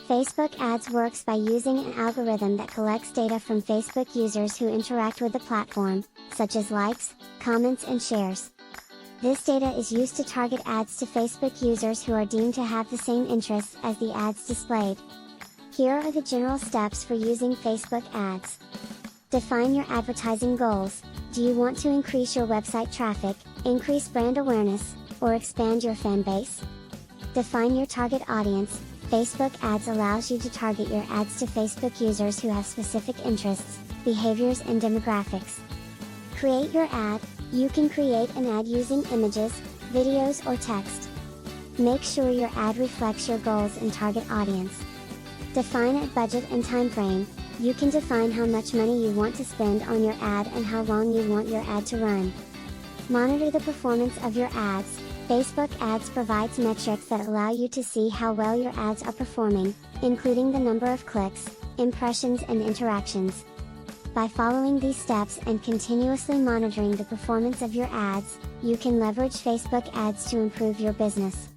Facebook Ads works by using an algorithm that collects data from Facebook users who interact with the platform, such as likes, comments and shares. This data is used to target ads to Facebook users who are deemed to have the same interests as the ads displayed. Here are the general steps for using Facebook Ads. Define your advertising goals. Do you want to increase your website traffic, increase brand awareness, or expand your fan base? Define your target audience. Facebook Ads allows you to target your ads to Facebook users who have specific interests, behaviors and demographics. Create your ad. You can create an ad using images, videos or text. Make sure your ad reflects your goals and target audience. Define a budget and time frame. You can define how much money you want to spend on your ad and how long you want your ad to run. Monitor the performance of your ads. Facebook Ads provides metrics that allow you to see how well your ads are performing, including the number of clicks, impressions and interactions. By following these steps and continuously monitoring the performance of your ads, you can leverage Facebook Ads to improve your business.